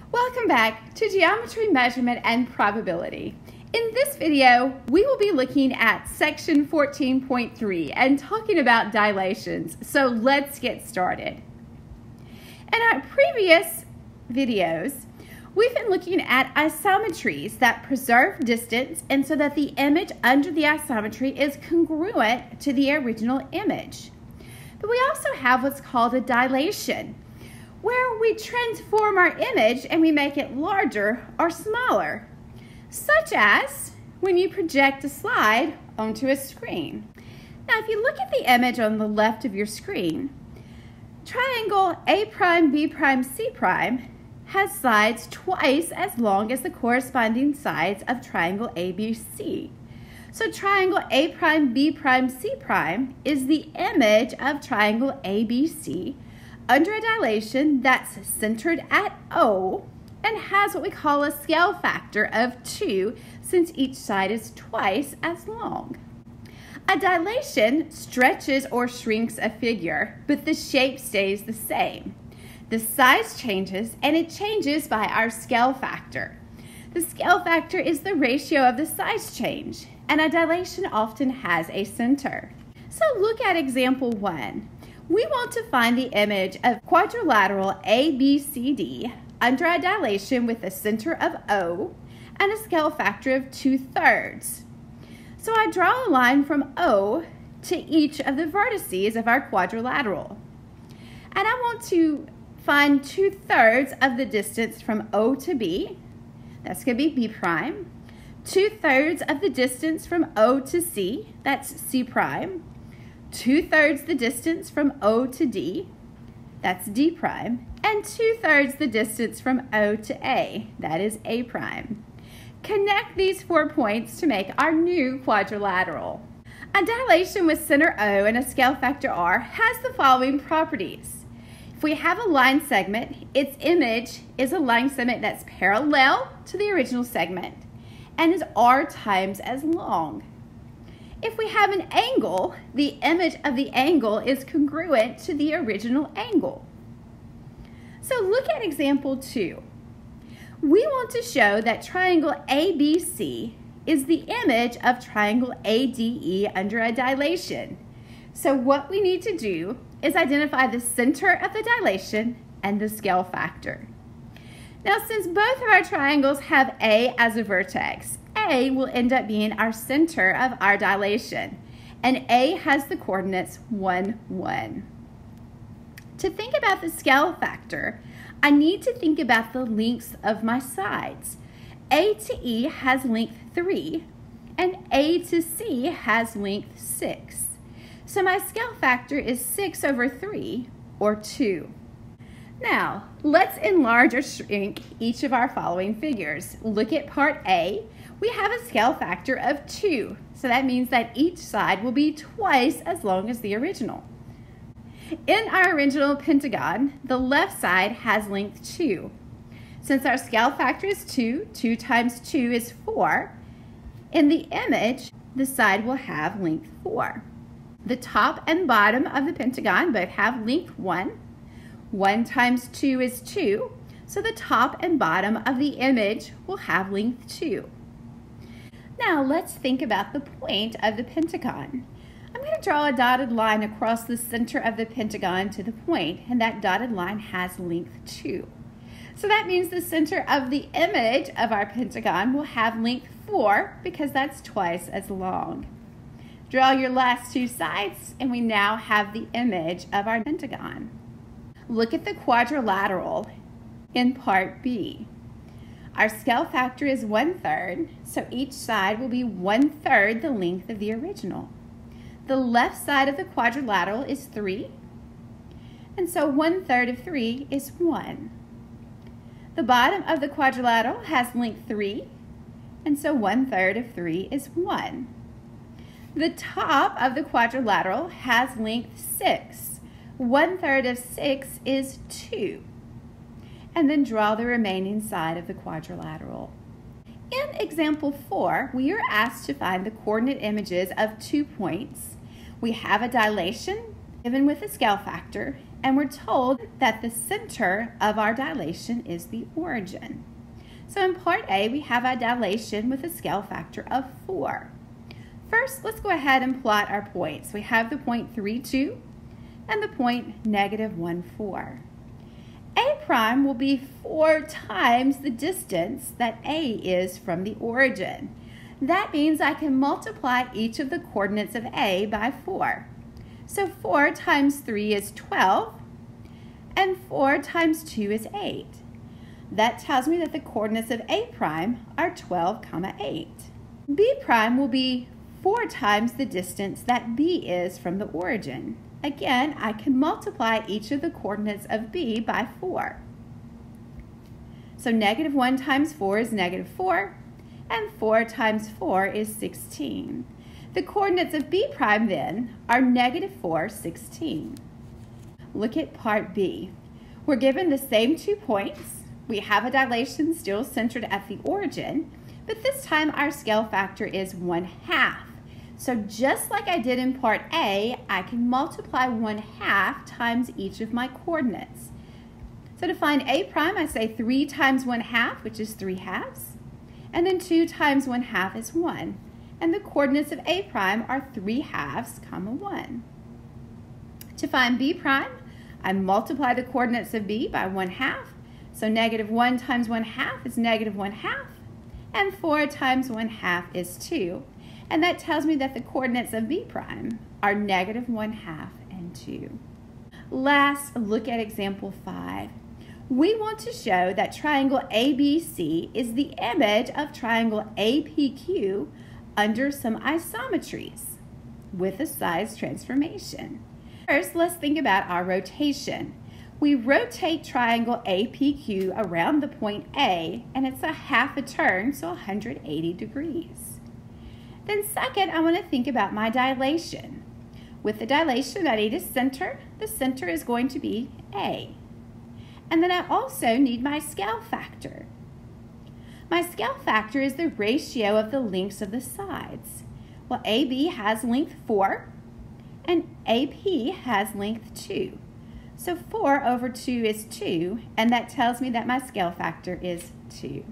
Welcome back to Geometry, Measurement, and Probability. In this video, we will be looking at section 14.3 and talking about dilations. So let's get started. In our previous videos, we've been looking at isometries that preserve distance and so that the image under the isometry is congruent to the original image. But we also have what's called a dilation, where we transform our image and we make it larger or smaller, such as when you project a slide onto a screen. Now, if you look at the image on the left of your screen, triangle A prime, B prime, C prime has sides twice as long as the corresponding sides of triangle ABC. So triangle A prime, B prime, C prime is the image of triangle ABC under a dilation that's centered at O and has what we call a scale factor of 2 since each side is twice as long. A dilation stretches or shrinks a figure, but the shape stays the same. The size changes, and it changes by our scale factor. The scale factor is the ratio of the size change, and a dilation often has a center. So look at example 1. We want to find the image of quadrilateral ABCD under a dilation with a center of O and a scale factor of 2/3. So I draw a line from O to each of the vertices of our quadrilateral. And I want to find 2/3 of the distance from O to B. That's going to be B prime. 2/3 of the distance from O to C. That's C prime. 2/3 the distance from O to D, that's D prime, and 2/3 the distance from O to A, that is A prime. Connect these 4 points to make our new quadrilateral. A dilation with center O and a scale factor R has the following properties. If we have a line segment, its image is a line segment that's parallel to the original segment and is R times as long. If we have an angle, the image of the angle is congruent to the original angle. So look at example 2. We want to show that triangle ABC is the image of triangle ADE under a dilation. So what we need to do is identify the center of the dilation and the scale factor. Now, since both of our triangles have A as a vertex, A will end up being our center of our dilation, and A has the coordinates 1, 1. To think about the scale factor, I need to think about the lengths of my sides. A to E has length 3, and A to C has length 6. So my scale factor is 6/3, or 2. Now, let's enlarge or shrink each of our following figures. Look at part A. We have a scale factor of 2, so that means that each side will be twice as long as the original. In our original pentagon, the left side has length 2. Since our scale factor is 2, 2 times 2 is 4. In the image, the side will have length 4. The top and bottom of the pentagon both have length 1. 1 times 2 is 2, so the top and bottom of the image will have length 2. Now let's think about the point of the pentagon. I'm going to draw a dotted line across the center of the pentagon to the point, and that dotted line has length 2. So that means the center of the image of our pentagon will have length 4 because that's twice as long. Draw your last 2 sides, and we now have the image of our pentagon. Look at the quadrilateral in part B. Our scale factor is 1/3, so each side will be 1/3 the length of the original. The left side of the quadrilateral is 3, and so 1/3 of 3 is 1. The bottom of the quadrilateral has length 3, and so 1/3 of 3 is 1. The top of the quadrilateral has length 6. 1/3 of 6 is 2. And then draw the remaining side of the quadrilateral. In example 4, we are asked to find the coordinate images of 2 points. We have a dilation given with a scale factor, and we're told that the center of our dilation is the origin. So in part A, we have a dilation with a scale factor of 4. First, let's go ahead and plot our points. We have the point 3,2 and the point -1,4. A prime will be 4 times the distance that A is from the origin. That means I can multiply each of the coordinates of A by 4. So 4 times 3 is 12, and 4 times 2 is 8. That tells me that the coordinates of A prime are 12, 8. B prime will be 4 times the distance that B is from the origin. Again, I can multiply each of the coordinates of B by 4. So -1 times 4 is -4, and 4 times 4 is 16. The coordinates of B prime then are -4, 16. Look at part B. We're given the same 2 points. We have a dilation still centered at the origin, but this time our scale factor is 1/2. So just like I did in part A, I can multiply 1/2 times each of my coordinates. So to find A prime, I say 3 times 1/2, which is 3/2. And then 2 times 1/2 is 1. And the coordinates of A prime are 3/2, 1. To find B prime, I multiply the coordinates of B by 1/2. So -1 times 1/2 is -1/2. And 4 times 1/2 is 2. And that tells me that the coordinates of B prime are -1/2 and 2. Last, look at example 5. We want to show that triangle ABC is the image of triangle APQ under some isometries with a size transformation. First, let's think about our rotation. We rotate triangle APQ around the point A, and it's a half a turn, so 180 degrees. Then second, I want to think about my dilation. With the dilation, I need a center. The center is going to be A. And then I also need my scale factor. My scale factor is the ratio of the lengths of the sides. Well, AB has length 4, and AP has length 2. So 4 over 2 is 2, and that tells me that my scale factor is 2.